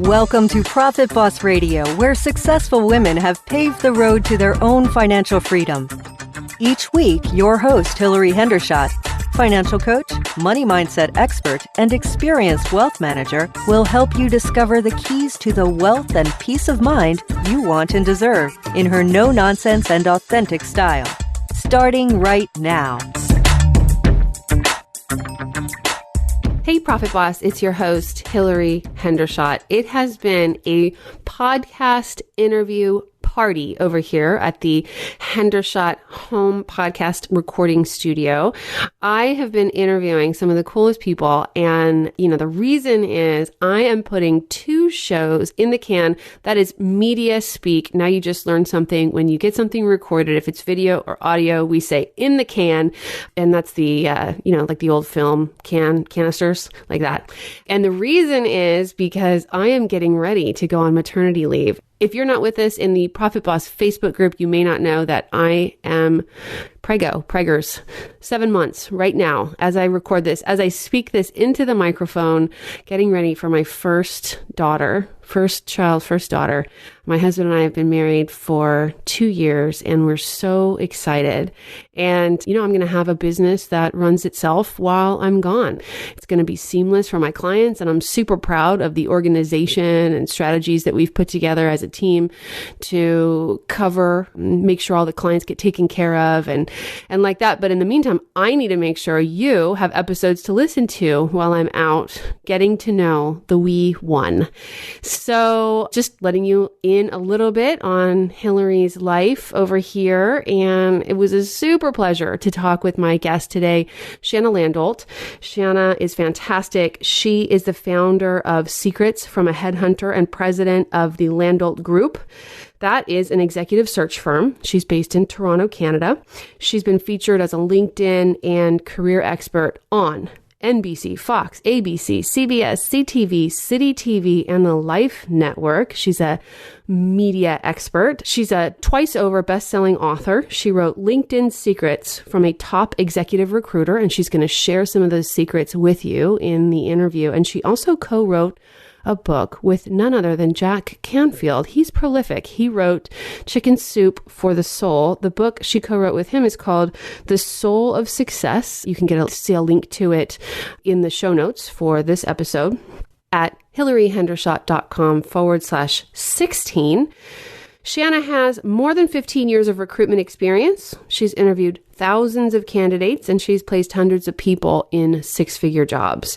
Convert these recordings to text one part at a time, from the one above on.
Welcome to Profit Boss Radio, where successful women have paved the road to their own financial freedom. Each week, your host, Hillary Hendershot, financial coach, money mindset expert, and experienced wealth manager, will help you discover the keys to the wealth and peace of mind you want and deserve in her no-nonsense and authentic style. Starting right now. Hey, Profit Boss, it's your host, Hillary Hendershot. It has been a podcast interview party over here at the Hendershot Home Podcast Recording Studio. I have been interviewing some of the coolest people, and the reason is I am putting 2 shows in the can. That is media speak. Now you just learned something. When you get something recorded, if it's video or audio, we say in the can, and that's the like the old film canisters, like that. And the reason is because I am getting ready to go on maternity leave. If you're not with us in the Profit Boss Facebook group, you may not know that I am preggers, 7 months right now as I record this, as I speak this into the microphone, getting ready for my first daughter. My husband and I have been married for 2 years, and we're so excited. And, I'm going to have a business that runs itself while I'm gone. It's going to be seamless for my clients, and I'm super proud of the organization and strategies that we've put together as a team to make sure all the clients get taken care of and like that. But in the meantime, I need to make sure you have episodes to listen to while I'm out getting to know the wee one. So just letting you in a little bit on Hillary's life over here. And it was a super pleasure to talk with my guest today, Shanna Landolt. Shanna is fantastic. She is the founder of Secrets from a Headhunter and president of the Landolt Group. That is an executive search firm. She's based in Toronto, Canada. She's been featured as a LinkedIn and career expert on NBC, Fox, ABC, CBS, CTV, City TV, and the Life Network. She's a media expert. She's a twice-over best-selling author. She wrote LinkedIn Secrets from a Top Executive Recruiter, and she's going to share some of those secrets with you in the interview. And she also co-wrote a book with none other than Jack Canfield. He's prolific. He wrote Chicken Soup for the Soul. The book she co-wrote with him is called The Soul of Success. You can see a link to it in the show notes for this episode at hillaryhendershot.com/16. Shanna has more than 15 years of recruitment experience. She's interviewed thousands of candidates, and she's placed hundreds of people in 6-figure jobs.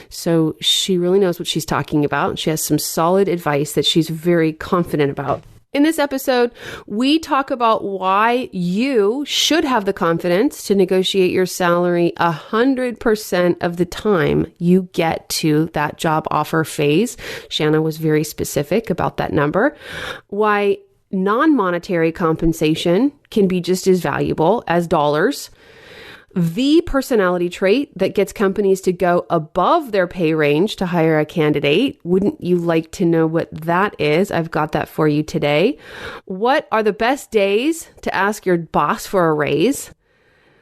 So she really knows what she's talking about. She has some solid advice that she's very confident about. In this episode, we talk about why you should have the confidence to negotiate your salary 100% of the time you get to that job offer phase. Shanna was very specific about that number. Why non-monetary compensation can be just as valuable as dollars. The personality trait that gets companies to go above their pay range to hire a candidate. Wouldn't you like to know what that is? I've got that for you today. What are the best days to ask your boss for a raise?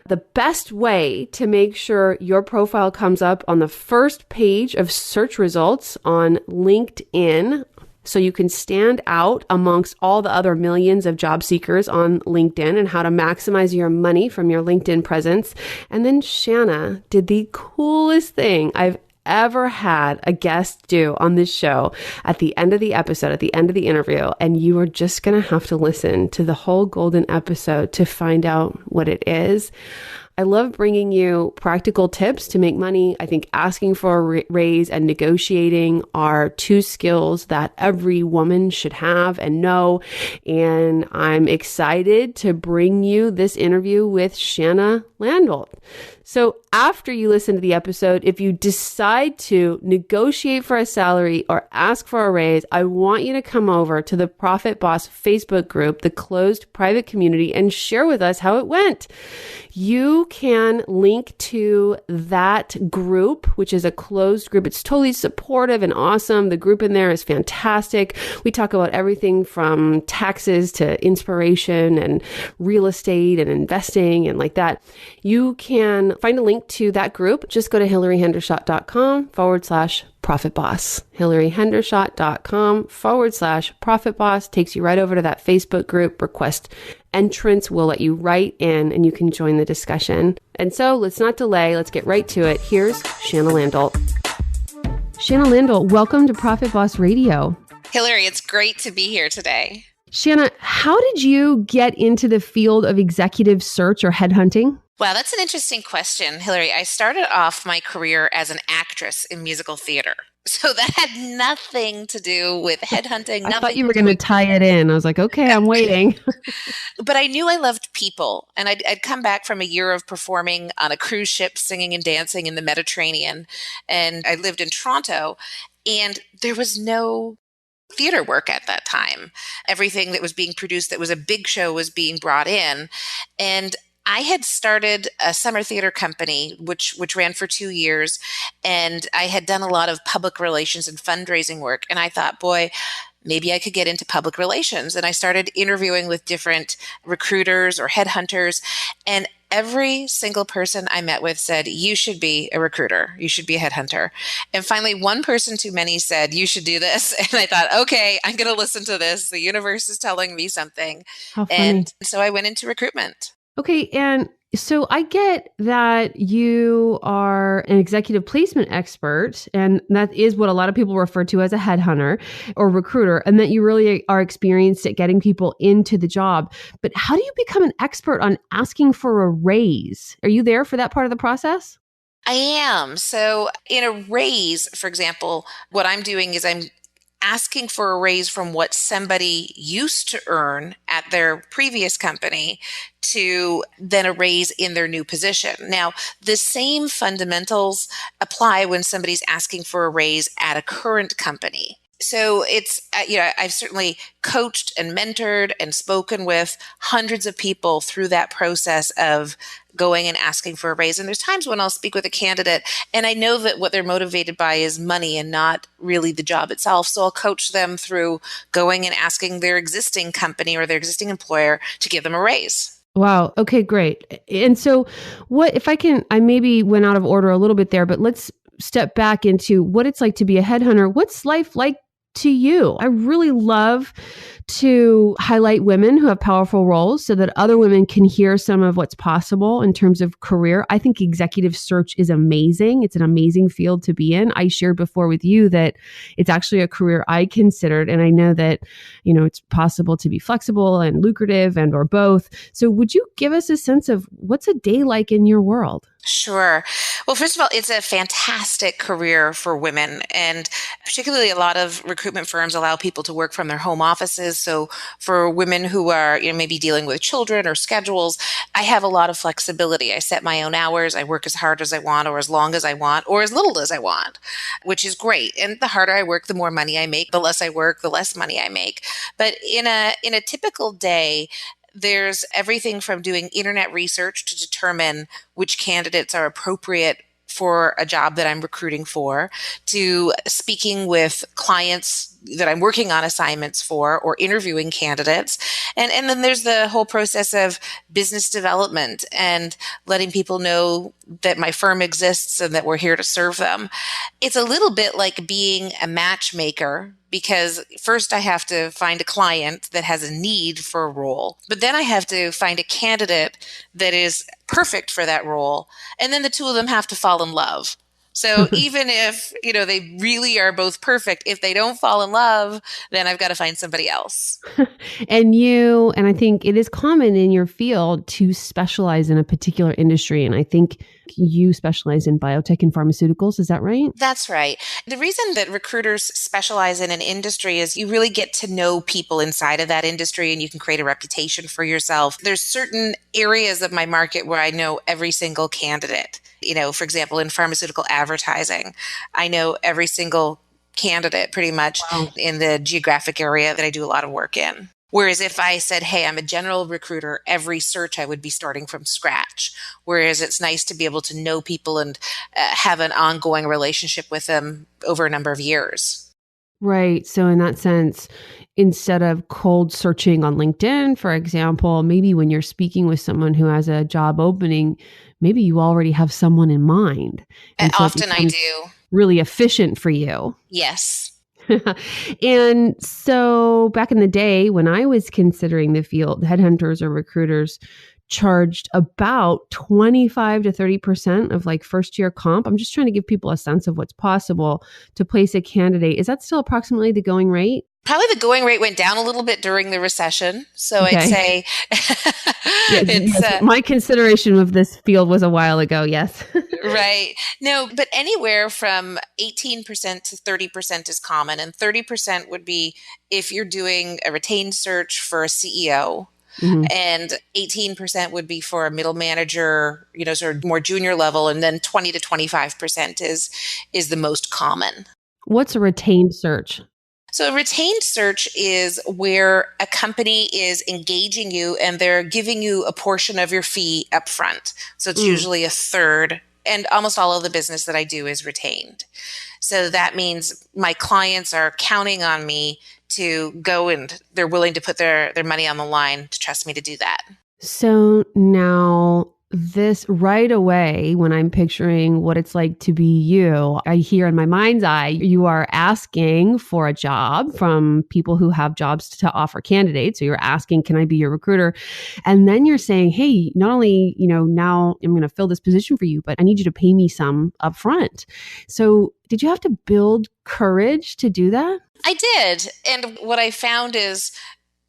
The best way to make sure your profile comes up on the first page of search results on LinkedIn, so you can stand out amongst all the other millions of job seekers on LinkedIn, and how to maximize your money from your LinkedIn presence. And then Shanna did the coolest thing I've ever had a guest do on this show at the end of the episode, at the end of the interview. And you are just going to have to listen to the whole golden episode to find out what it is. I love bringing you practical tips to make money. I think asking for a raise and negotiating are 2 skills that every woman should have and know. And I'm excited to bring you this interview with Shanna Landolt. So after you listen to the episode, if you decide to negotiate for a salary or ask for a raise, I want you to come over to the Profit Boss Facebook group, the closed private community, and share with us how it went. You can link to that group, which is a closed group. It's totally supportive and awesome. The group in there is fantastic. We talk about everything from taxes to inspiration and real estate and investing and like that. You can find a link to that group. Just go to hillaryhendershot.com/Profit Boss. hillaryhendershot.com/Profit Boss takes you right over to that Facebook group. Request entrance. We'll let you right in and you can join the discussion. And so let's not delay. Let's get right to it. Here's Shanna Landolt. Shanna Landolt, welcome to Profit Boss Radio. Hillary, it's great to be here today. Shanna, how did you get into the field of executive search or headhunting? Wow, that's an interesting question, Hillary. I started off my career as an actress in musical theater. So that had nothing to do with headhunting. I thought you were going to tie it in. I was like, okay, I'm waiting. But I knew I loved people. And I'd come back from a year of performing on a cruise ship, singing and dancing in the Mediterranean. And I lived in Toronto. And there was no theater work at that time. Everything that was being produced that was a big show was being brought in. And I had started a summer theater company, which ran for 2 years, and I had done a lot of public relations and fundraising work. And I thought, boy, maybe I could get into public relations. And I started interviewing with different recruiters or headhunters. And every single person I met with said, you should be a recruiter. You should be a headhunter. And finally, one person too many said, you should do this. And I thought, okay, I'm going to listen to this. The universe is telling me something. How funny. And so I went into recruitment. Okay. And so I get that you are an executive placement expert, and that is what a lot of people refer to as a headhunter or recruiter, and that you really are experienced at getting people into the job. But how do you become an expert on asking for a raise? Are you there for that part of the process? I am. So in a raise, for example, what I'm doing is I'm asking for a raise from what somebody used to earn at their previous company to then a raise in their new position. Now, the same fundamentals apply when somebody's asking for a raise at a current company. So it's, I've certainly coached and mentored and spoken with hundreds of people through that process of going and asking for a raise. And there's times when I'll speak with a candidate and I know that what they're motivated by is money and not really the job itself. So I'll coach them through going and asking their existing company or their existing employer to give them a raise. Wow. Okay, great. And so what, if I maybe went out of order a little bit there, but let's step back into what it's like to be a headhunter. What's life like to you? I really love to highlight women who have powerful roles so that other women can hear some of what's possible in terms of career. I think executive search is amazing. It's an amazing field to be in. I shared before with you that it's actually a career I considered, and I know that, it's possible to be flexible and lucrative and or both. So would you give us a sense of what's a day like in your world? Sure. Well, first of all, it's a fantastic career for women. And particularly a lot of recruitment firms allow people to work from their home offices. So for women who are, maybe dealing with children or schedules, I have a lot of flexibility. I set my own hours. I work as hard as I want or as long as I want or as little as I want, which is great. And the harder I work, the more money I make. The less I work, the less money I make. But in a typical day, there's everything from doing internet research to determine which candidates are appropriate for a job that I'm recruiting for, to speaking with clients that I'm working on assignments for or interviewing candidates. And then there's the whole process of business development and letting people know that my firm exists and that we're here to serve them. It's a little bit like being a matchmaker, because first I have to find a client that has a need for a role, but then I have to find a candidate that is perfect for that role. And then the two of them have to fall in love. So even if, they really are both perfect, if they don't fall in love, then I've got to find somebody else. And I think it is common in your field to specialize in a particular industry. And I think you specialize in biotech and pharmaceuticals. Is that right? That's right. The reason that recruiters specialize in an industry is you really get to know people inside of that industry and you can create a reputation for yourself. There's certain areas of my market where I know every single candidate. For example, in pharmaceutical advertising, I know every single candidate pretty much in the geographic area that I do a lot of work in. Whereas if I said, hey, I'm a general recruiter, every search I would be starting from scratch. Whereas it's nice to be able to know people and have an ongoing relationship with them over a number of years. Right. So in that sense, instead of cold searching on LinkedIn, for example, maybe when you're speaking with someone who has a job opening, maybe you already have someone in mind. And so it Often I becomes do. really efficient for you. Yes. And so back in the day when I was considering the field, headhunters or recruiters charged about 25 to 30% of like first year comp. I'm just trying to give people a sense of what's possible to place a candidate. Is that still approximately the going rate? Probably the going rate went down a little bit during the recession. So I'd Okay. say it's Yes. My consideration of this field was a while ago. Yes. right. No, but anywhere from 18% to 30% is common. And 30% would be if you're doing a retained search for a CEO. Mhm. And 18% would be for a middle manager, sort of more junior level. And then 20 to 25% is the most common. What's a retained search? So a retained search is where a company is engaging you and they're giving you a portion of your fee up front. So it's Mm. usually a third. And almost all of the business that I do is retained. So that means my clients are counting on me to go and they're willing to put their money on the line to trust me to do that. So now this right away, when I'm picturing what it's like to be you, I hear in my mind's eye, you are asking for a job from people who have jobs to offer candidates. So you're asking, can I be your recruiter? And then you're saying, hey, not only, now I'm going to fill this position for you, but I need you to pay me some upfront. So did you have to build courage to do that? I did. And what I found is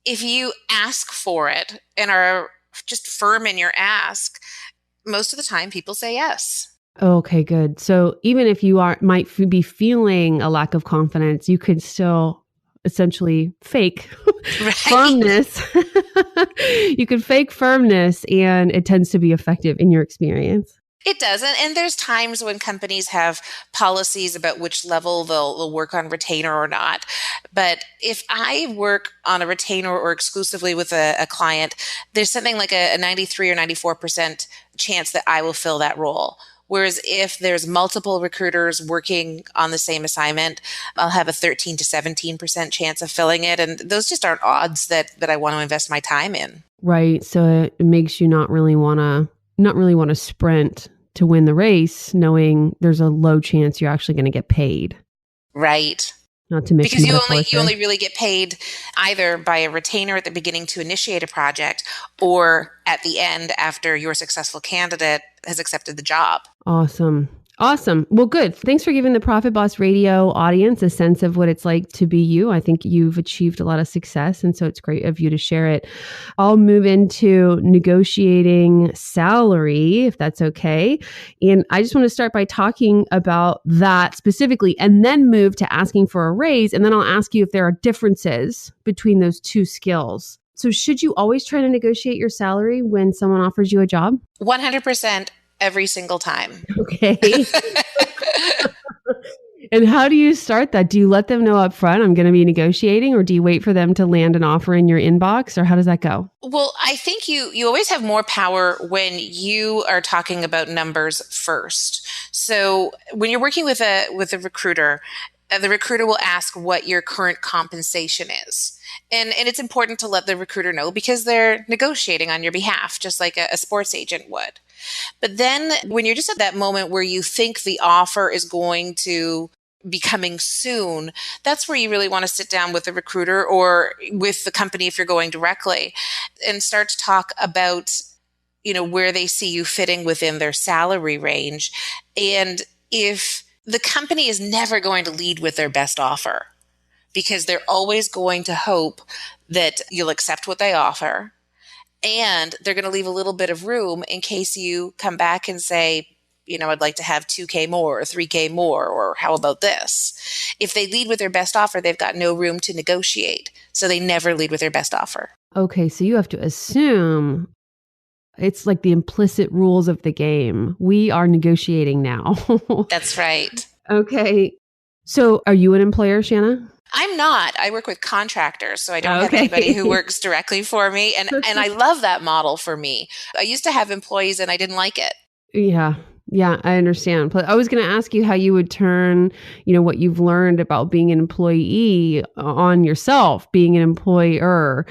if you ask for it and are just firm in your ask, most of the time people say yes. Okay, good. So even if you might be feeling a lack of confidence, you could still essentially fake Right. firmness. You could fake firmness and it tends to be effective in your experience. It doesn't. And there's times when companies have policies about which level they'll work on retainer or not. But if I work on a retainer or exclusively with a client, there's something like a 93 or 94% chance that I will fill that role. Whereas if there's multiple recruiters working on the same assignment, I'll have a 13 to 17% chance of filling it. And those just aren't odds that I want to invest my time in. Right. So it makes you not really want to sprint to win the race, knowing there's a low chance you're actually going to get paid. Right. Not to mix Because you metaphors only here. really get paid either by a retainer at the beginning to initiate a project or at the end after your successful candidate has accepted the job. Awesome. Awesome. Well, good. Thanks for giving the Profit Boss Radio audience a sense of what it's like to be you. I think you've achieved a lot of success, and so it's great of you to share it. I'll move into negotiating salary, if that's okay. And I just want to start by talking about that specifically and then move to asking for a raise. And then I'll ask you if there are differences between those two skills. So should you always try to negotiate your salary when someone offers you a job? 100% every single time. Okay. And how do you start that? Do you let them know up front, I'm going to be negotiating, or do you wait for them to land an offer in your inbox, or how does that go? Well, I think you always have more power when you are talking about numbers first. So when you're working with a recruiter, the recruiter will ask what your current compensation is. And it's important to let the recruiter know because they're negotiating on your behalf, just like a sports agent would. But then when you're just at that moment where you think the offer is going to be coming soon, that's where you really want to sit down with the recruiter or with the company if you're going directly and start to talk about, where they see you fitting within their salary range. And if the company is never going to lead with their best offer because they're always going to hope that you'll accept what they offer. And they're going to leave a little bit of room in case you come back and say, I'd like to have 2K more or 3K more, or how about this? If they lead with their best offer, they've got no room to negotiate. So they never lead with their best offer. Okay, so you have to assume it's like the implicit rules of the game. We are negotiating now. That's right. Okay. So are you an employer, Shanna? I'm not. I work with contractors, so I don't have anybody who Okay. works directly for me. And I love that model for me. I used to have employees and I didn't like it. Yeah. Yeah, I understand. But I was going to ask you how you would turn, what you've learned about being an employee on yourself, being an employer.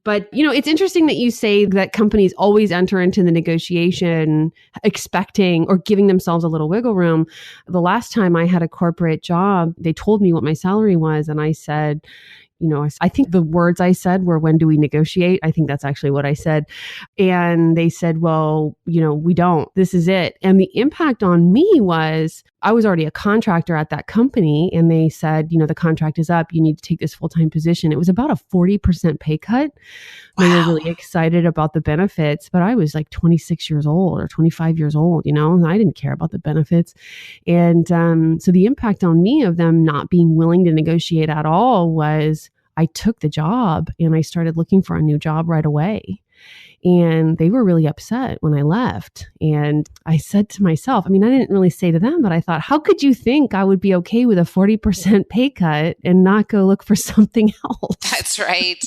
But, it's interesting that you say that companies always enter into the negotiation expecting or giving themselves a little wiggle room. The last time I had a corporate job, they told me what my salary was. And I said, I think the words I said were, when do we negotiate? I think that's actually what I said. And they said, well, we don't. This is it. And the impact on me was I was already a contractor at that company. And they said, the contract is up. You need to take this full-time position. It was about a 40% pay cut. They were really excited about the benefits, but I was like 26 years old or 25 years old, and I didn't care about the benefits. And so the impact on me of them not being willing to negotiate at all was I took the job and I started looking for a new job right away. And they were really upset when I left. And I said to myself, I didn't really say to them, but I thought, how could you think I would be okay with a 40% pay cut and not go look for something else? That's right.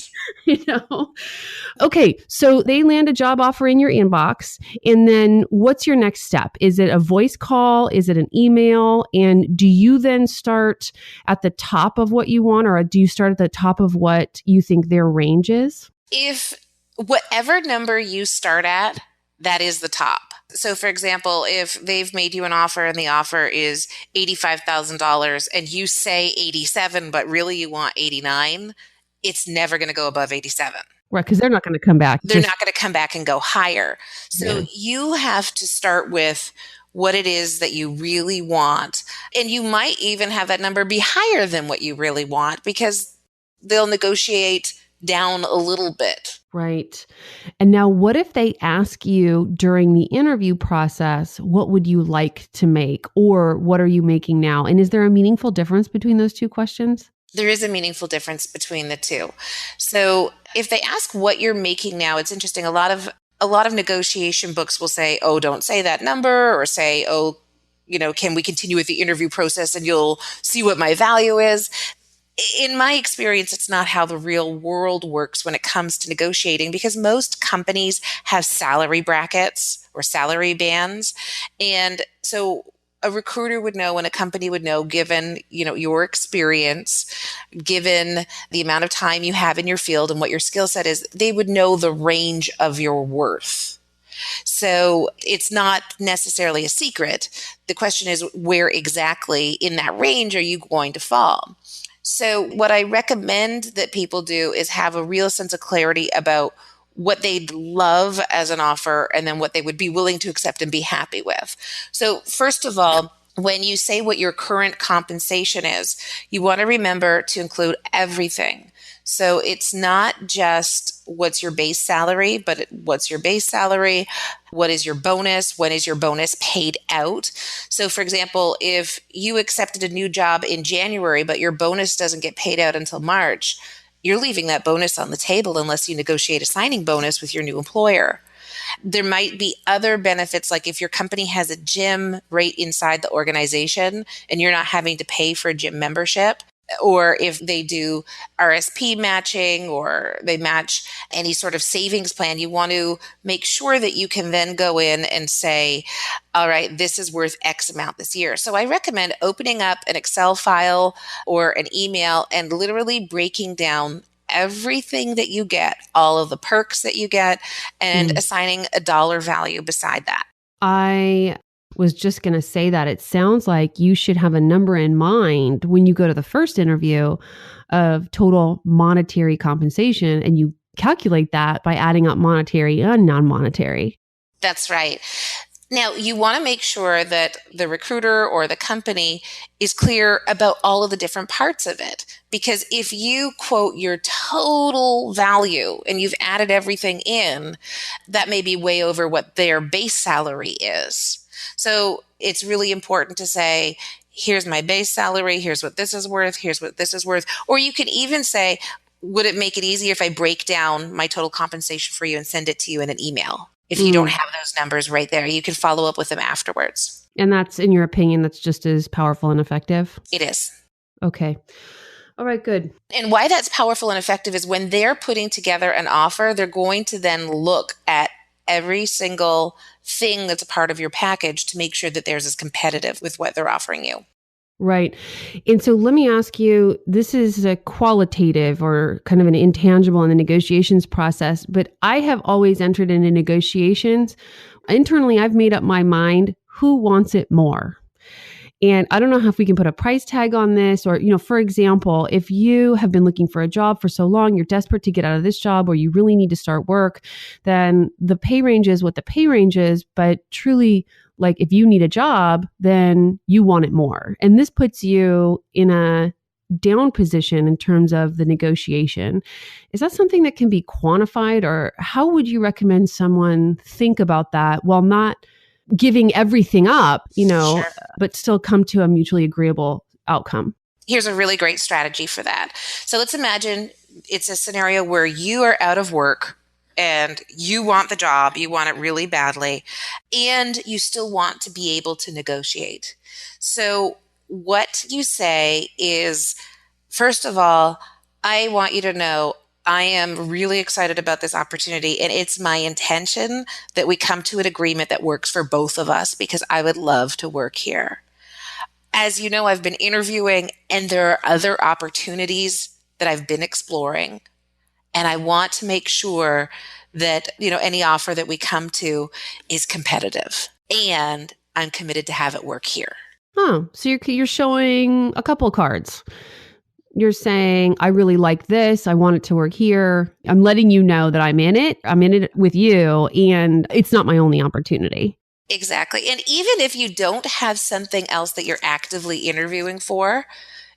Okay, so they land a job offer in your inbox. And then what's your next step? Is it a voice call? Is it an email? And do you then start at the top of what you want, or do you start at the top of what you think their range is? If whatever number you start at, that is the top. So for example, if they've made you an offer and the offer is $85,000 and you say 87, but really you want 89, it's never going to go above 87. Right, because they're not going to come back. They're not going to come back and go higher. So you have to start with what it is that you really want. And you might even have that number be higher than what you really want because they'll negotiate down a little bit. Right. And now what if they ask you during the interview process, what would you like to make, or what are you making now? And is there a meaningful difference between those two questions? There is a meaningful difference between the two. So if they ask what you're making now, it's interesting. A lot of negotiation books will say, oh, don't say that number, or say, oh, can we continue with the interview process and you'll see what my value is. In my experience, it's not how the real world works when it comes to negotiating, because most companies have salary brackets or salary bands. And so a recruiter would know and a company would know, given, your experience, given the amount of time you have in your field and what your skill set is, they would know the range of your worth. So it's not necessarily a secret. The question is, where exactly in that range are you going to fall? So what I recommend that people do is have a real sense of clarity about what they'd love as an offer and then what they would be willing to accept and be happy with. So first of all, when you say what your current compensation is, you want to remember to include everything. So it's not just what's your base salary, but what's your base salary? What is your bonus? When is your bonus paid out? So for example, if you accepted a new job in January, but your bonus doesn't get paid out until March, you're leaving that bonus on the table unless you negotiate a signing bonus with your new employer. There might be other benefits, like if your company has a gym right inside the organization and you're not having to pay for a gym membership, or if they do RSP matching or they match any sort of savings plan, you want to make sure that you can then go in and say, all right, this is worth X amount this year. So I recommend opening up an Excel file or an email and literally breaking down everything that you get, all of the perks that you get, and assigning a dollar value beside that. I was just going to say that it sounds like you should have a number in mind when you go to the first interview of total monetary compensation, and you calculate that by adding up monetary and non-monetary. That's right. Now, you want to make sure that the recruiter or the company is clear about all of the different parts of it. Because if you quote your total value and you've added everything in, that may be way over what their base salary is. So it's really important to say, here's my base salary, here's what this is worth, here's what this is worth. Or you can even say, would it make it easier if I break down my total compensation for you and send it to you in an email? If you don't have those numbers right there, you can follow up with them afterwards. And that's, in your opinion, that's just as powerful and effective? It is. Okay. All right, good. And why that's powerful and effective is when they're putting together an offer, they're going to then look at every single thing that's a part of your package to make sure that theirs is competitive with what they're offering you. Right. And so let me ask you, this is a qualitative or kind of an intangible in the negotiations process, but I have always entered into negotiations. Internally, I've made up my mind who wants it more. And I don't know if we can put a price tag on this or, for example, if you have been looking for a job for so long, you're desperate to get out of this job or you really need to start work, then the pay range is what the pay range is. But truly, like if you need a job, then you want it more. And this puts you in a down position in terms of the negotiation. Is that something that can be quantified, or how would you recommend someone think about that while not giving everything up, Sure. but still come to a mutually agreeable outcome? Here's a really great strategy for that. So let's imagine it's a scenario where you are out of work and you want the job, you want it really badly, and you still want to be able to negotiate. So what you say is, first of all, I want you to know I am really excited about this opportunity, and it's my intention that we come to an agreement that works for both of us because I would love to work here. As you know, I've been interviewing, and there are other opportunities that I've been exploring, and I want to make sure that, any offer that we come to is competitive, and I'm committed to have it work here. Oh, so you're showing a couple cards. You're saying, I really like this. I want it to work here. I'm letting you know that I'm in it. I'm in it with you. And it's not my only opportunity. Exactly. And even if you don't have something else that you're actively interviewing for,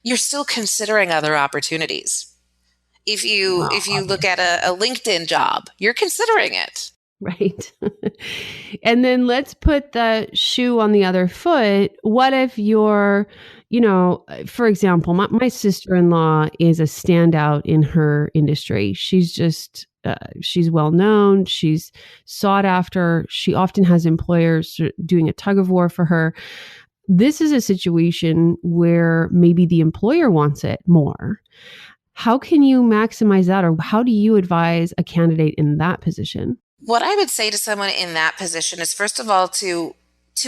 you're still considering other opportunities. If you Wow. if you look at a LinkedIn job, you're considering it. Right. And then let's put the shoe on the other foot. What if you're, for example, my sister-in-law is a standout in her industry. She's just, she's well known. She's sought after. She often has employers doing a tug of war for her. This is a situation where maybe the employer wants it more. How can you maximize that, or how do you advise a candidate in that position? What I would say to someone in that position is, first of all, to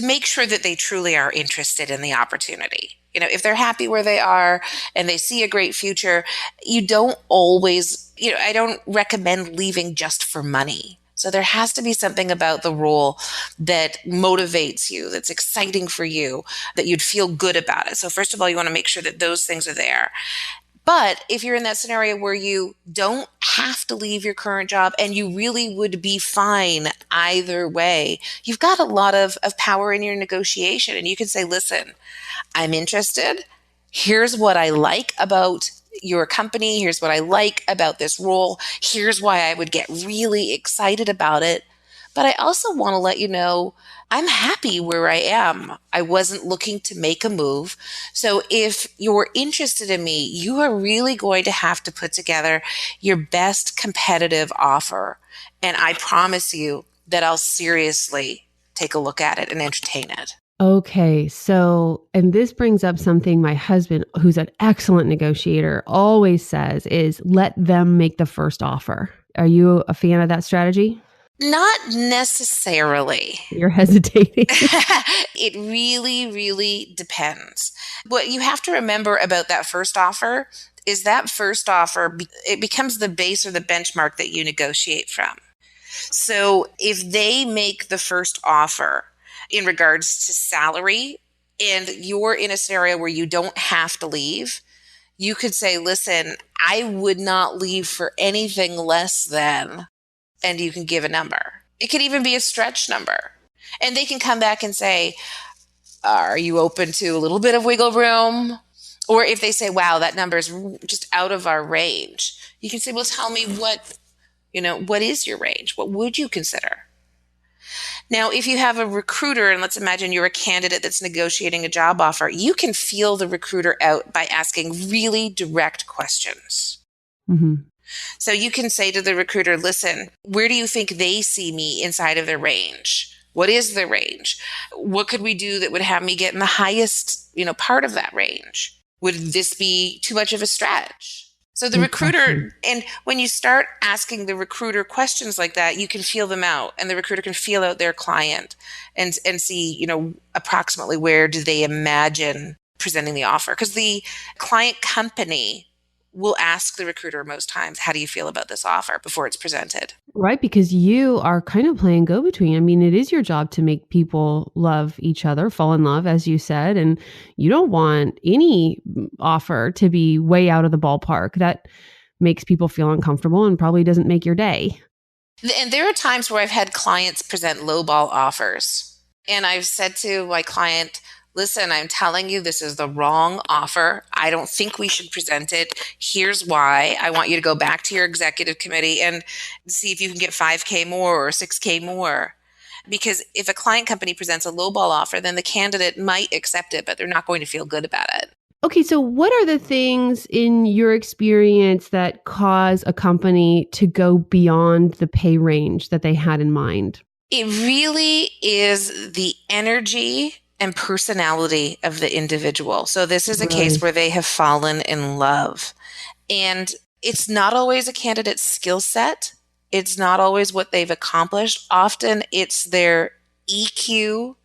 make sure that they truly are interested in the opportunity. If they're happy where they are and they see a great future, you don't always, I don't recommend leaving just for money. So there has to be something about the role that motivates you, that's exciting for you, that you'd feel good about it. So first of all, you want to make sure that those things are there. But if you're in that scenario where you don't have to leave your current job and you really would be fine either way, you've got a lot of power in your negotiation. And you can say, listen, I'm interested. Here's what I like about your company. Here's what I like about this role. Here's why I would get really excited about it. But I also want to let you know I'm happy where I am. I wasn't looking to make a move. So if you're interested in me, you are really going to have to put together your best competitive offer. And I promise you that I'll seriously take a look at it and entertain it. Okay. So, and this brings up something my husband, who's an excellent negotiator, always says is let them make the first offer. Are you a fan of that strategy? Not necessarily. You're hesitating. It really, really depends. What you have to remember about that first offer is that first offer, it becomes the base or the benchmark that you negotiate from. So if they make the first offer in regards to salary and you're in a scenario where you don't have to leave, you could say, listen, I would not leave for anything less than, and you can give a number. It could even be a stretch number. And they can come back and say, are you open to a little bit of wiggle room? Or if they say, wow, that number is just out of our range, you can say, well, tell me what is your range? What would you consider? Now, if you have a recruiter, and let's imagine you're a candidate that's negotiating a job offer, you can feel the recruiter out by asking really direct questions. Mm-hmm. So you can say to the recruiter, listen, where do you think they see me inside of their range? What is the range? What could we do that would have me get in the highest, part of that range? Would this be too much of a stretch? So the Good question. recruiter, and when you start asking the recruiter questions like that, you can feel them out, and the recruiter can feel out their client and see, approximately where do they imagine presenting the offer. Because the client company will ask the recruiter most times, how do you feel about this offer before it's presented? Right, because you are kind of playing go-between. I mean, it is your job to make people love each other, fall in love, as you said, and you don't want any offer to be way out of the ballpark. That makes people feel uncomfortable and probably doesn't make your day. And there are times where I've had clients present lowball offers. And I've said to my client, listen, I'm telling you, this is the wrong offer. I don't think we should present it. Here's why. I want you to go back to your executive committee and see if you can get 5K more or 6K more. Because if a client company presents a lowball offer, then the candidate might accept it, but they're not going to feel good about it. Okay, so what are the things in your experience that cause a company to go beyond the pay range that they had in mind? It really is the energy and personality of the individual. So this is a case Right. where they have fallen in love. And it's not always a candidate's skill set. It's not always what they've accomplished. Often it's their EQ,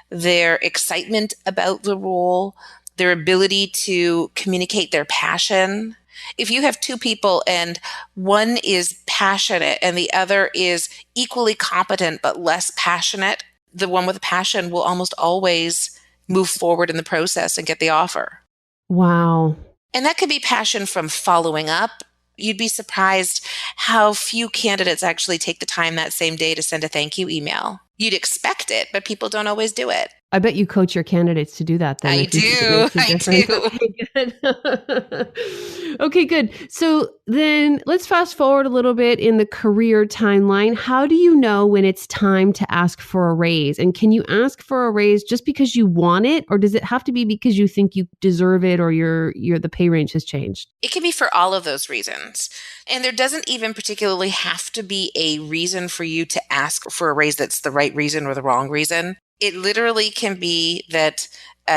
their excitement about the role, their ability to communicate their passion. If you have two people and one is passionate and the other is equally competent but less passionate, the one with passion will almost always move forward in the process and get the offer. Wow. And that could be passion from following up. You'd be surprised how few candidates actually take the time that same day to send a thank you email. You'd expect it, but people don't always do it. I bet you coach your candidates to do that then. I If you think it do. makes a I difference. do. Okay, good. Okay, good. So then let's fast forward a little bit in the career timeline. How do you know when it's time to ask for a raise? And can you ask for a raise just because you want it, or does it have to be because you think you deserve it, or the pay range has changed? It can be for all of those reasons. And there doesn't even particularly have to be a reason for you to ask for a raise that's the right reason or the wrong reason. It literally can be that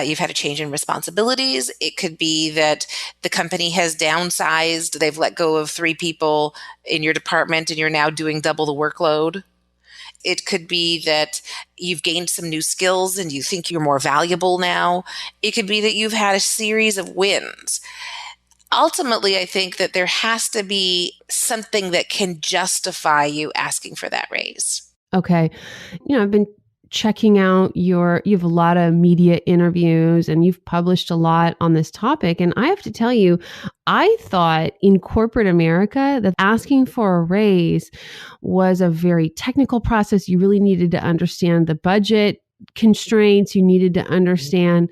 you've had a change in responsibilities. It could be that the company has downsized. They've let go of 3 people in your department and you're now doing double the workload. It could be that you've gained some new skills and you think you're more valuable now. It could be that you've had a series of wins. Ultimately, I think that there has to be something that can justify you asking for that raise. Okay. I've been checking out you have a lot of media interviews and you've published a lot on this topic. And I have to tell you, I thought in corporate America that asking for a raise was a very technical process. You really needed to understand the budget constraints. You needed to understand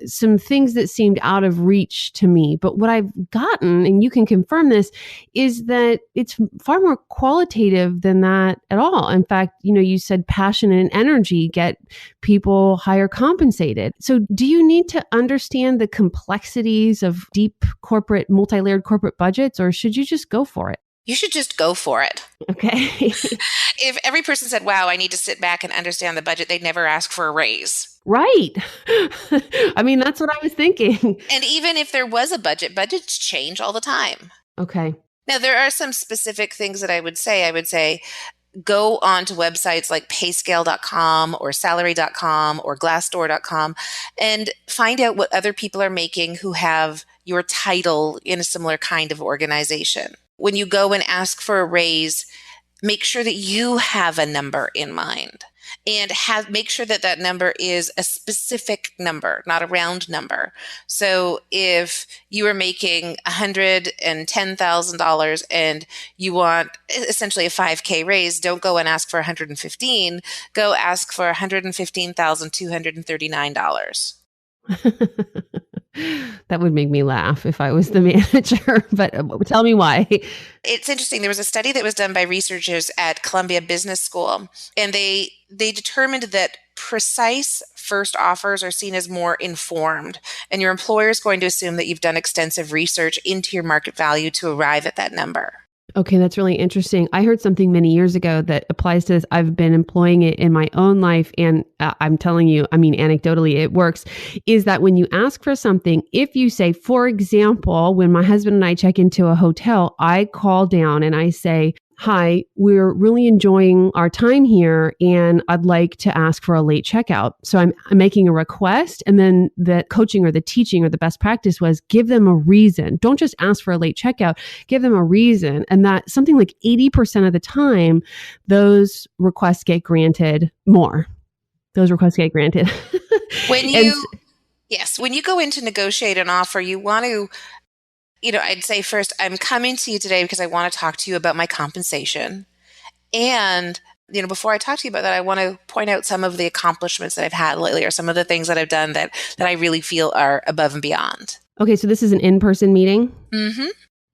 some things that seemed out of reach to me. But what I've gotten, and you can confirm this, is that it's far more qualitative than that at all. In fact, you said passion and energy get people higher compensated. So do you need to understand the complexities of deep corporate, multi-layered corporate budgets, or should you just go for it? You should just go for it. Okay. If every person said, wow, I need to sit back and understand the budget, they'd never ask for a raise. Right. I mean, that's what I was thinking. And even if there was a budget, budgets change all the time. Okay. Now, there are some specific things that I would say. I would say, go on to websites like payscale.com or salary.com or glassdoor.com and find out what other people are making who have your title in a similar kind of organization. When you go and ask for a raise, make sure that you have a number in mind and make sure that that number is a specific number, not a round number. So if you are making $110,000 and you want essentially a 5K raise, don't go and ask for 115, go ask for $115,239. That would make me laugh if I was the manager, but tell me why. It's interesting. There was a study that was done by researchers at Columbia Business School, and they determined that precise first offers are seen as more informed, and your employer is going to assume that you've done extensive research into your market value to arrive at that number. Okay, that's really interesting. I heard something many years ago that applies to this. I've been employing it in my own life. And I'm telling you, I mean, anecdotally, it works, is that when you ask for something, if you say, for example, when my husband and I check into a hotel, I call down and I say, hi, we're really enjoying our time here and I'd like to ask for a late checkout. So I'm making a request, and then the coaching or the teaching or the best practice was give them a reason. Don't just ask for a late checkout, give them a reason. And that something like 80% of the time, those requests get granted more. Those requests get granted. When you, yes, when you go in to negotiate an offer, you want to, I'd say first, I'm coming to you today because I want to talk to you about my compensation. And, before I talk to you about that, I want to point out some of the accomplishments that I've had lately, or some of the things that I've done that I really feel are above and beyond. Okay, so this is an in-person meeting? Mm-hmm.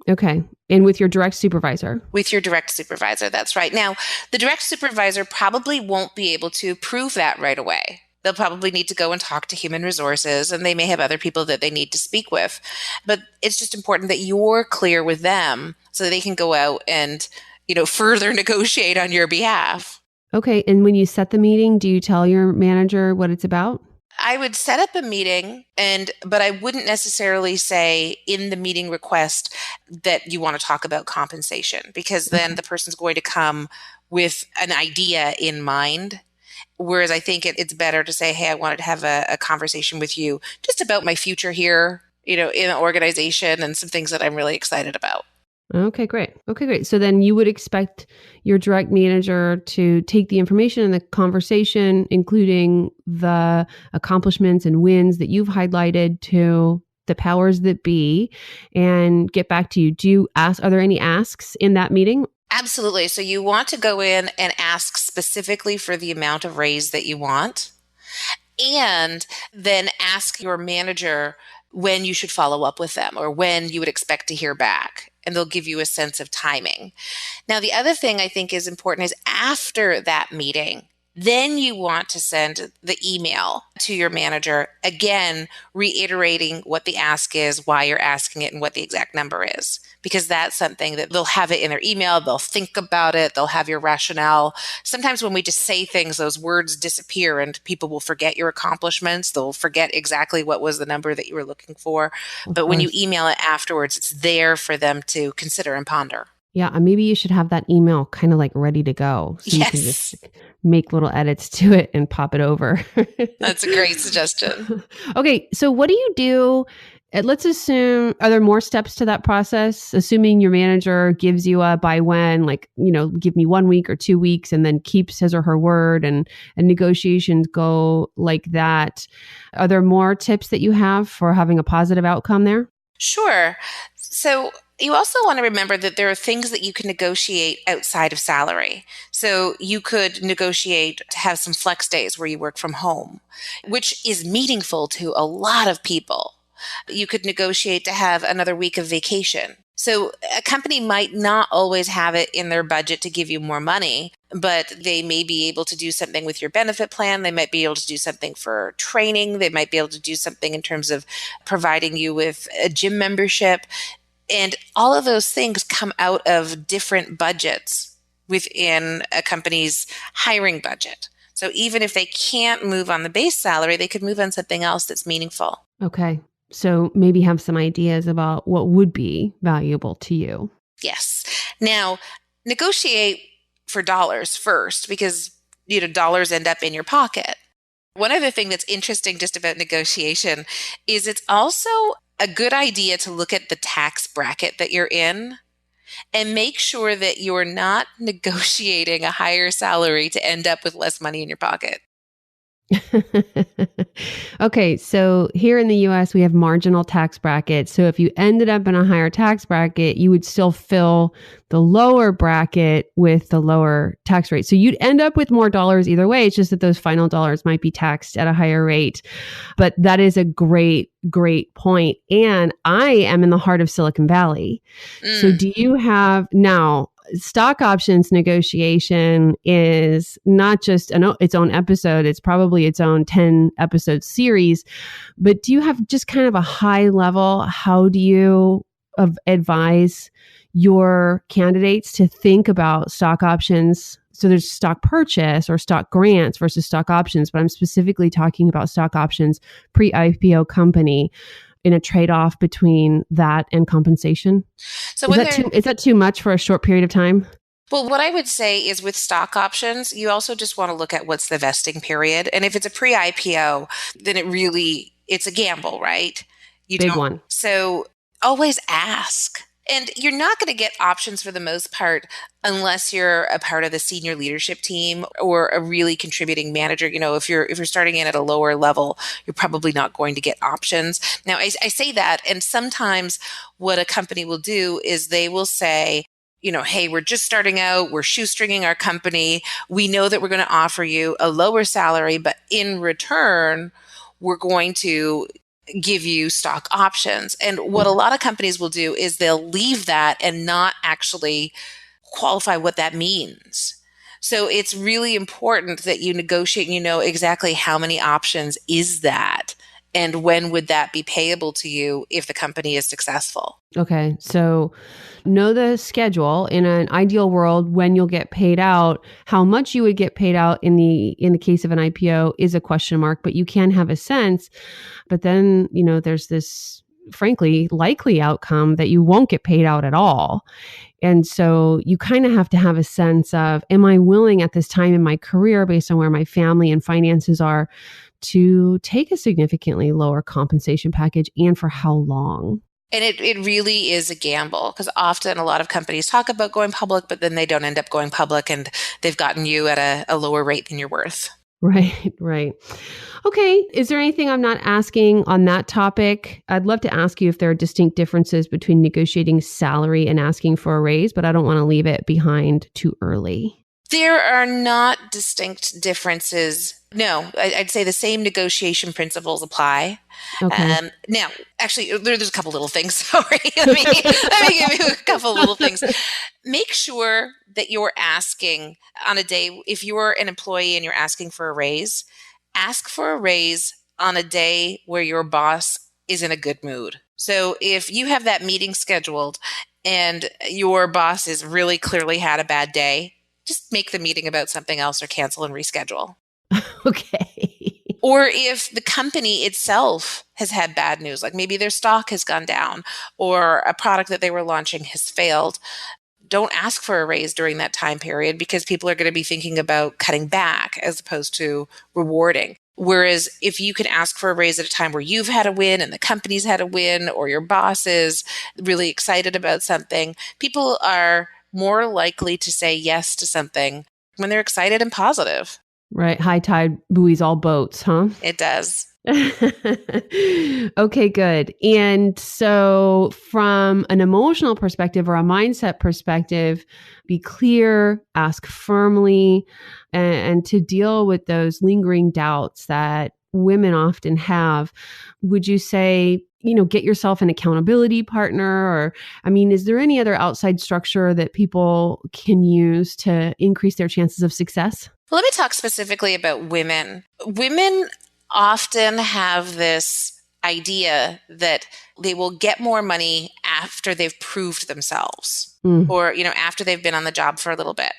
Okay. And with your direct supervisor? With your direct supervisor, that's right. Now, the direct supervisor probably won't be able to prove that right away. They'll probably need to go and talk to human resources, and they may have other people that they need to speak with. But it's just important that you're clear with them so that they can go out and, further negotiate on your behalf. Okay. And when you set the meeting, do you tell your manager what it's about? I would set up a meeting, but I wouldn't necessarily say in the meeting request that you want to talk about compensation, because then the person's going to come with an idea in mind. Whereas I think it's better to say, hey, I wanted to have a conversation with you just about my future here, in the organization, and some things that I'm really excited about. Okay, great. So then you would expect your direct manager to take the information in the conversation, including the accomplishments and wins that you've highlighted, to the powers that be, and get back to you. Are there any asks in that meeting? Absolutely. So you want to go in and ask specifically for the amount of raise that you want, and then ask your manager when you should follow up with them, or when you would expect to hear back. And they'll give you a sense of timing. Now, the other thing I think is important is after that meeting, then you want to send the email to your manager, again, reiterating what the ask is, why you're asking it, and what the exact number is. Because that's something that they'll have it in their email, they'll think about it, they'll have your rationale. Sometimes when we just say things, those words disappear and people will forget your accomplishments. They'll forget exactly what was the number that you were looking for. But when you email it afterwards, it's there for them to consider and ponder. Yeah, maybe you should have that email kind of like ready to go. So yes. You can just make little edits to it and pop it over. That's a great suggestion. Okay, so what do you do? Let's assume, are there more steps to that process? Assuming your manager gives you a by when, give me 1 week or 2 weeks, and then keeps his or her word, and negotiations go like that. Are there more tips that you have for having a positive outcome there? Sure. So you also want to remember that there are things that you can negotiate outside of salary. So you could negotiate to have some flex days where you work from home, which is meaningful to a lot of people. You could negotiate to have another week of vacation. So a company might not always have it in their budget to give you more money, but they may be able to do something with your benefit plan. They might be able to do something for training. They might be able to do something in terms of providing you with a gym membership. And all of those things come out of different budgets within a company's hiring budget. So even if they can't move on the base salary, they could move on something else that's meaningful. Okay. So maybe have some ideas about what would be valuable to you. Yes. Now, negotiate for dollars first, because dollars end up in your pocket. One other thing that's interesting just about negotiation is it's also a good idea to look at the tax bracket that you're in and make sure that you're not negotiating a higher salary to end up with less money in your pocket. Okay, so here in the US, we have marginal tax brackets. So if you ended up in a higher tax bracket, you would still fill the lower bracket with the lower tax rate. So you'd end up with more dollars either way. It's just that those final dollars might be taxed at a higher rate. But that is a great point. And I am in the heart of Silicon Valley. So do you have now? Stock options negotiation is not just its own episode. It's probably its own 10 episode series. But do you have just kind of a high level? How do you advise your candidates to think about stock options. So there's stock purchase or stock grants versus stock options, but I'm specifically talking about stock options pre-IPO company in a trade-off between that and compensation. So Is that too much for a short period of time? Well, what I would say is with stock options, you also just want to look at what's the vesting period. And if it's a pre-IPO, then it's a gamble, right? Big one. So always ask. And you're not going to get options for the most part unless you're a part of the senior leadership team or a really contributing manager. If you're starting in at a lower level, you're probably not going to get options. Now, I say that, and sometimes what a company will do is they will say, hey, we're just starting out, we're shoestringing our company. We know that we're going to offer you a lower salary, but in return, we're going to give you stock options. And what a lot of companies will do is they'll leave that and not actually qualify what that means. So it's really important that you negotiate and you know exactly how many options is that and when would that be payable to you if the company is successful. Okay. So know the schedule in an ideal world when you'll get paid out. How much you would get paid out in the case of an IPO is a question mark, but you can have a sense. But then, there's this frankly likely outcome that you won't get paid out at all. And so you kind of have to have a sense of, am I willing at this time in my career, based on where my family and finances are, to take a significantly lower compensation package, and for how long? And it really is a gamble because often a lot of companies talk about going public, but then they don't end up going public and they've gotten you at a lower rate than you're worth. Right, right. Okay. Is there anything I'm not asking on that topic? I'd love to ask you if there are distinct differences between negotiating salary and asking for a raise, but I don't want to leave it behind too early. There are not distinct differences. No, I'd say the same negotiation principles apply. Okay. Now, actually, there's a couple little things. Sorry, let me give you a couple little things. Make sure that you're asking on a day, if you're an employee and you're asking for a raise, ask for a raise on a day where your boss is in a good mood. So if you have that meeting scheduled and your boss is really clearly had a bad day, just make the meeting about something else or cancel and reschedule. Okay. Or if the company itself has had bad news, like maybe their stock has gone down or a product that they were launching has failed, don't ask for a raise during that time period because people are going to be thinking about cutting back as opposed to rewarding. Whereas if you can ask for a raise at a time where you've had a win and the company's had a win or your boss is really excited about something, people are more likely to say yes to something when they're excited and positive. Right. High tide buoys all boats, huh? It does. Okay, good. And so from an emotional perspective or a mindset perspective, be clear, ask firmly, and to deal with those lingering doubts that women often have. Would you say, get yourself an accountability partner? Or, is there any other outside structure that people can use to increase their chances of success? Well, let me talk specifically about women. Women often have this idea that they will get more money after they've proved themselves or, after they've been on the job for a little bit.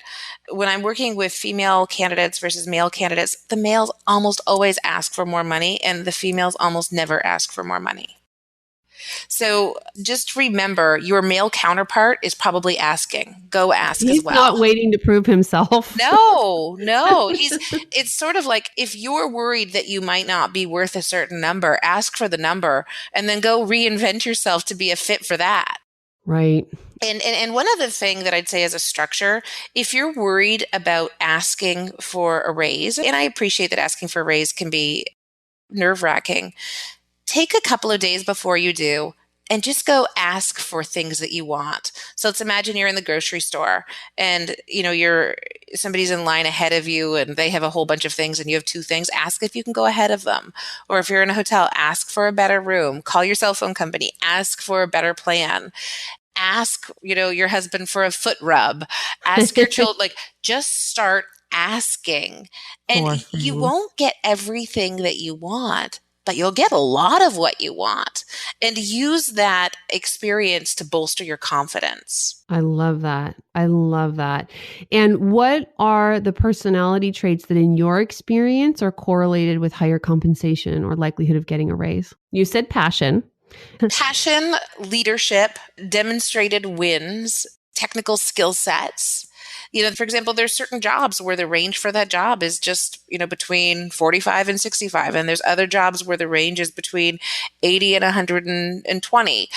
When I'm working with female candidates versus male candidates, the males almost always ask for more money and the females almost never ask for more money. So just remember, your male counterpart is probably asking. Go ask as well. He's not waiting to prove himself. No. It's sort of like if you're worried that you might not be worth a certain number, ask for the number and then go reinvent yourself to be a fit for that. Right. And one other thing that I'd say as a structure, if you're worried about asking for a raise, and I appreciate that asking for a raise can be nerve-wracking, take a couple of days before you do and just go ask for things that you want. So let's imagine you're in the grocery store and somebody's in line ahead of you and they have a whole bunch of things and you have two things. Ask if you can go ahead of them. Or if you're in a hotel, ask for a better room. Call your cell phone company. Ask for a better plan. Ask, your husband for a foot rub. Ask your children. Just start asking. And you won't get everything that you want. but you'll get a lot of what you want, and use that experience to bolster your confidence. I love that. I love that. And what are the personality traits that in your experience are correlated with higher compensation or likelihood of getting a raise? You said passion. Passion, leadership, demonstrated wins, technical skill sets. For example, there's certain jobs where the range for that job is just, between 45 and 65. And there's other jobs where the range is between 80 and 120.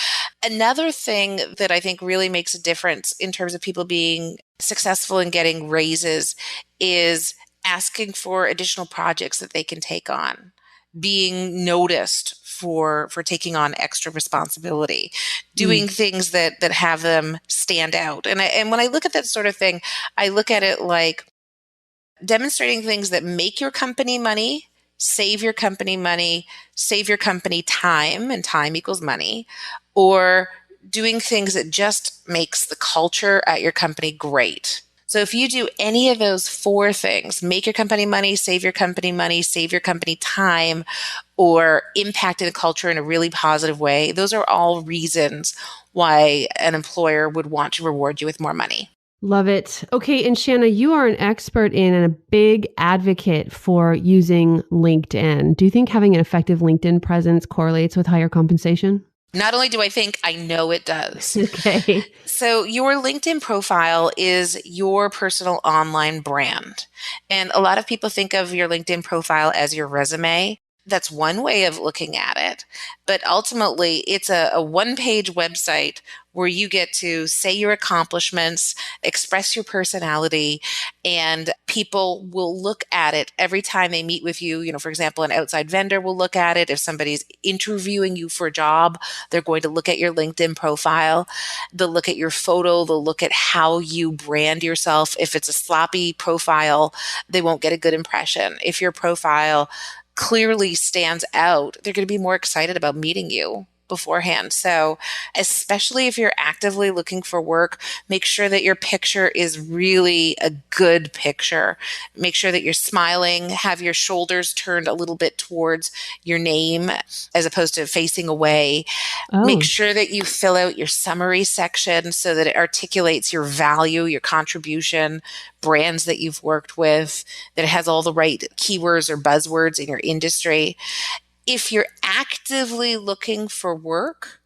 Another thing that I think really makes a difference in terms of people being successful in getting raises is asking for additional projects that they can take on, being noticed for taking on extra responsibility, doing things that have them stand out. And when I look at that sort of thing, I look at it like demonstrating things that make your company money, save your company money, save your company time, and time equals money, or doing things that just makes the culture at your company great. So if you do any of those four things, make your company money, save your company time, or impact the culture in a really positive way, those are all reasons why an employer would want to reward you with more money. Love it. Okay. And Shanna, you are an expert in and a big advocate for using LinkedIn. Do you think having an effective LinkedIn presence correlates with higher compensation? Not only do I think, I know it does. Okay. So your LinkedIn profile is your personal online brand. And a lot of people think of your LinkedIn profile as your resume. That's one way of looking at it. But ultimately, it's a one-page website where you get to say your accomplishments, express your personality, and people will look at it every time they meet with you. For example, an outside vendor will look at it. If somebody's interviewing you for a job, they're going to look at your LinkedIn profile. They'll look at your photo. They'll look at how you brand yourself. If it's a sloppy profile, they won't get a good impression. If your profile clearly stands out, they're going to be more excited about meeting you beforehand. So especially if you're actively looking for work, make sure that your picture is really a good picture. Make sure that you're smiling, have your shoulders turned a little bit towards your name as opposed to facing away. Make sure that you fill out your summary section so that it articulates your value, your contribution, brands that you've worked with, that it has all the right keywords or buzzwords in your industry. If you're actively looking for work,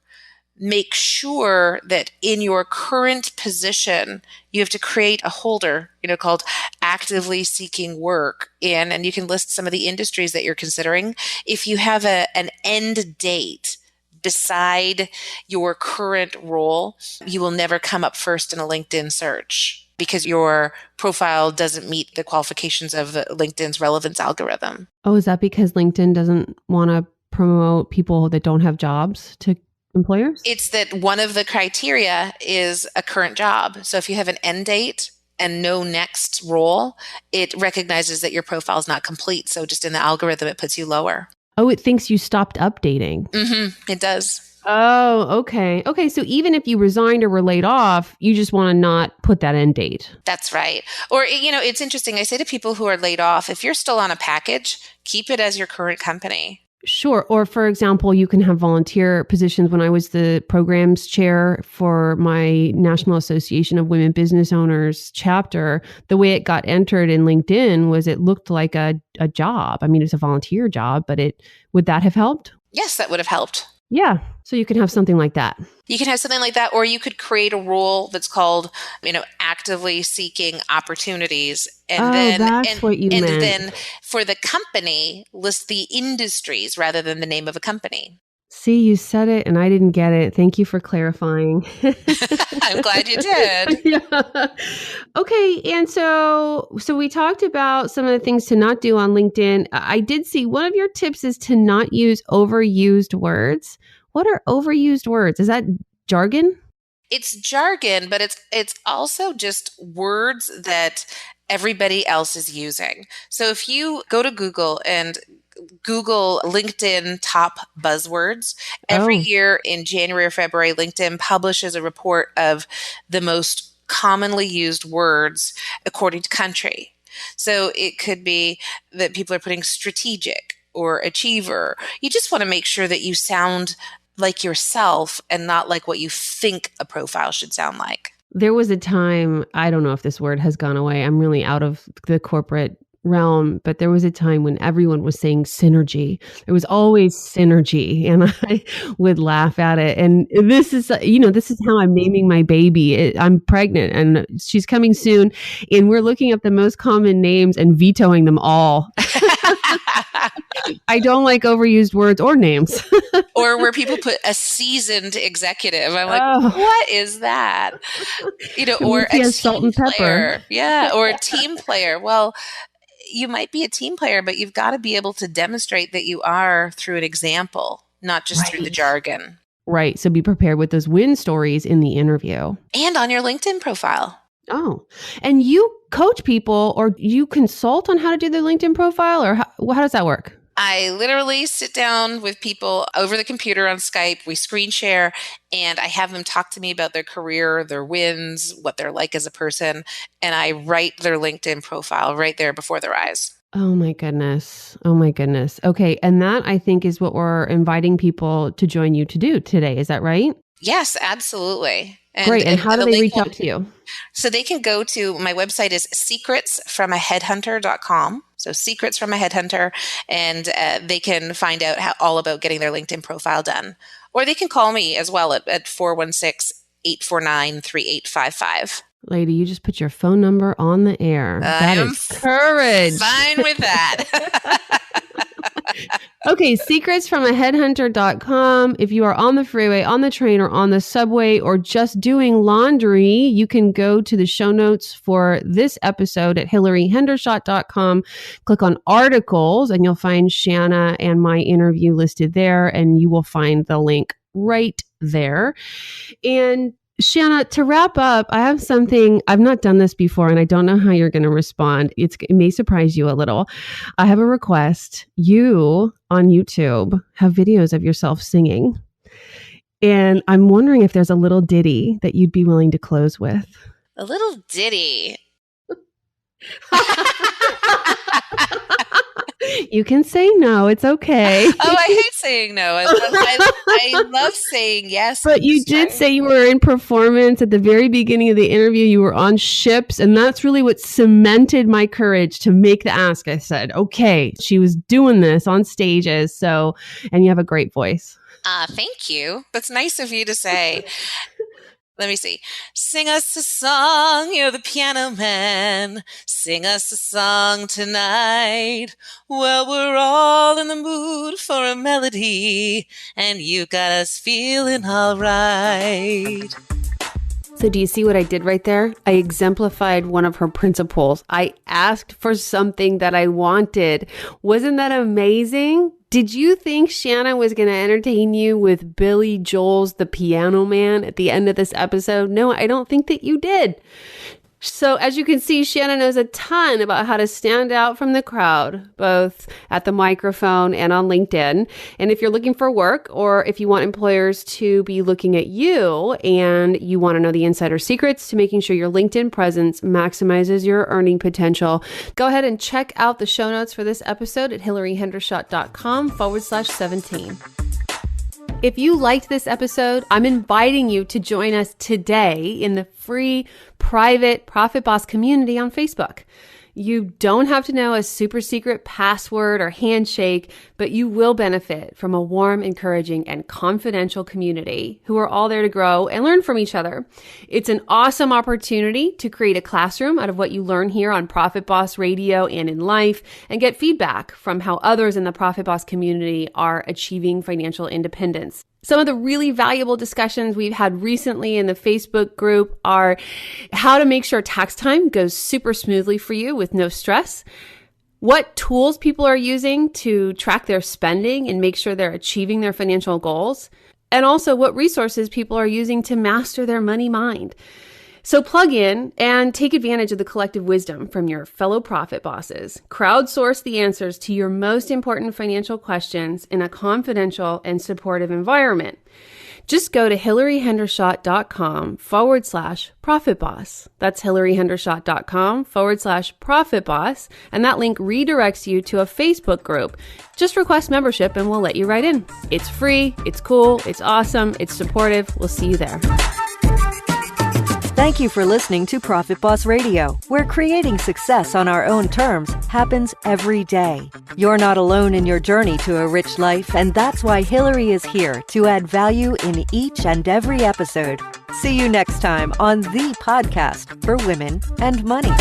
make sure that in your current position, you have to create a holder, called actively seeking work in, and you can list some of the industries that you're considering. If you have an end date beside your current role, you will never come up first in a LinkedIn search because your profile doesn't meet the qualifications of LinkedIn's relevance algorithm. Oh, is that because LinkedIn doesn't want to promote people that don't have jobs to employers? It's that one of the criteria is a current job. So if you have an end date and no next role, it recognizes that your profile is not complete. So just in the algorithm, it puts you lower. Oh, it thinks you stopped updating. It does. Oh, okay. Okay. So even if you resigned or were laid off, you just want to not put that end date. That's right. Or, it's interesting. I say to people who are laid off, if you're still on a package, keep it as your current company. Sure. Or for example, you can have volunteer positions. When I was the programs chair for my National Association of Women Business Owners chapter, the way it got entered in LinkedIn was it looked like a job. I mean, it's a volunteer job, but would that have helped? Yes, that would have helped. Yeah. So you can have something like that. You can have something like that, or you could create a role that's called, actively seeking opportunities. And that's what you meant. And then for the company, list the industries rather than the name of a company. See, you said it and I didn't get it. Thank you for clarifying. I'm glad you did. Yeah. Okay. And so we talked about some of the things to not do on LinkedIn. I did see one of your tips is to not use overused words. What are overused words? Is that jargon? It's jargon, but it's also just words that everybody else is using. So if you go to Google and Google LinkedIn top buzzwords, every year in January or February, LinkedIn publishes a report of the most commonly used words according to country. So it could be that people are putting strategic or achiever. You just want to make sure that you sound like yourself and not like what you think a profile should sound like. There was a time, I don't know if this word has gone away. I'm really out of the corporate realm, but there was a time when everyone was saying synergy. There was always synergy, and I would laugh at it. And this is, this is how I'm naming my baby. I'm pregnant and she's coming soon, and we're looking up the most common names and vetoing them all. I don't like overused words or names. Or where people put a seasoned executive. I'm like, what is that? Or a salt and pepper. Player. Yeah, or a team player. Well, you might be a team player, but you've got to be able to demonstrate that you are through an example, not just through the jargon. Right. So be prepared with those win stories in the interview. And on your LinkedIn profile. Oh, and you coach people or you consult on how to do their LinkedIn profile, or how does that work? I literally sit down with people over the computer on Skype. We screen share, and I have them talk to me about their career, their wins, what they're like as a person. And I write their LinkedIn profile right there before their eyes. Oh my goodness. Oh my goodness. Okay. And that, I think, is what we're inviting people to join you to do today. Is that right? Yes, absolutely. Great. And how do they reach out to you? So they can go to my website is secretsfromaheadhunter.com. So Secrets from a Headhunter, and they can find out all about getting their LinkedIn profile done. Or they can call me as well at 416-849-3855. Lady, you just put your phone number on the air. That is courage. Fine with that. Okay, secretsfromaheadhunter.com. If you are on the freeway, on the train, or on the subway, or just doing laundry, you can go to the show notes for this episode at hillaryhendershot.com. Click on articles, and you'll find Shanna and my interview listed there, and you will find the link right there. And Shanna, to wrap up, I have something. I've not done this before, and I don't know how you're going to respond. It may surprise you a little. I have a request. You, on YouTube, have videos of yourself singing. And I'm wondering if there's a little ditty that you'd be willing to close with. A little ditty. You can say no. It's okay. Oh, I hate saying no. I love saying yes. But you did say you were in performance at the very beginning of the interview. You were on ships, and that's really what cemented my courage to make the ask. I said, okay, she was doing this on stages. So, and you have a great voice. Thank you. That's nice of you to say. Let me see. Sing us a song, you're the piano man. Sing us a song tonight. Well, we're all in the mood for a melody, and you got us feeling all right. So do you see what I did right there? I exemplified one of her principles. I asked for something that I wanted. Wasn't that amazing? Did you think Shanna was going to entertain you with Billy Joel's The Piano Man at the end of this episode? No, I don't think that you did. So as you can see, Shanna knows a ton about how to stand out from the crowd, both at the microphone and on LinkedIn. And if you're looking for work, or if you want employers to be looking at you and you want to know the insider secrets to making sure your LinkedIn presence maximizes your earning potential, go ahead and check out the show notes for this episode at hillaryhendershot.com/17. If you liked this episode, I'm inviting you to join us today in the free private Profit Boss community on Facebook. You don't have to know a super secret password or handshake, but you will benefit from a warm, encouraging, and confidential community who are all there to grow and learn from each other. It's an awesome opportunity to create a classroom out of what you learn here on Profit Boss Radio and in life, and get feedback from how others in the Profit Boss community are achieving financial independence. Some of the really valuable discussions we've had recently in the Facebook group are how to make sure tax time goes super smoothly for you with no stress, what tools people are using to track their spending and make sure they're achieving their financial goals, and also what resources people are using to master their money mind. So plug in and take advantage of the collective wisdom from your fellow profit bosses. Crowdsource the answers to your most important financial questions in a confidential and supportive environment. Just go to hillaryhendershot.com/Profit Boss. That's hillaryhendershot.com/Profit Boss. And that link redirects you to a Facebook group. Just request membership and we'll let you right in. It's free, it's cool, it's awesome, it's supportive. We'll see you there. Thank you for listening to Profit Boss Radio, where creating success on our own terms happens every day. You're not alone in your journey to a rich life, and that's why Hillary is here to add value in each and every episode. See you next time on the podcast for women and money.